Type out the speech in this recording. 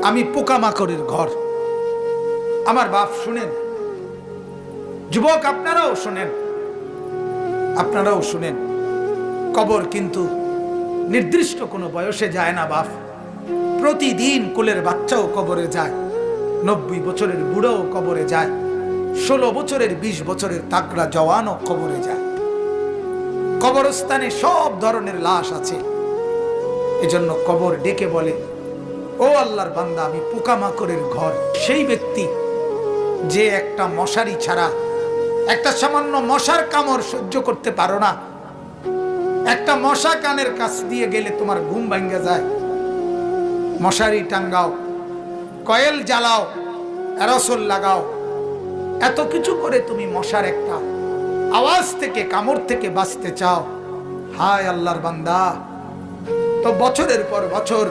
আমি পোকামাকড়ের ঘর। আমার বাপ শুনেন, যুবক আপনারাও শুনেন, আপনারাও শুনেন, কবর কিন্তু নির্দিষ্ট কোনো বয়সে যায় না বাপ। প্রতিদিন কোলের বাচ্চাও কবরে যায়, 90 বছরের বুড়োও কবরে যায়, 16 বছরের 20 বছরের তাগড়া জওয়ানও কবরে যায়। কবরস্থানে সব ধরনের লাশ আছে। এজন্য কবর ডেকে বলে, ও আল্লাহর বান্দা, আমি পোকামাকড়ের ঘর। সেই ব্যক্তি যে একটা মশারি ছাড়া, একটা সামান্য মশার কামড় সহ্য করতে পারো না, একটা মশা কানের কাছ দিয়ে গেলে তোমার ঘুম ভাঙ্গা যায়, মশারি টাঙ্গাও, কয়েল জ্বালাও, অ্যারোসল লাগাও, এত কিছু করে তুমি মশার একটা আওয়াজ থেকে, কামড় থেকে বাঁচতে চাও। হায় আল্লাহর বান্দা, তো বছরের পর বছর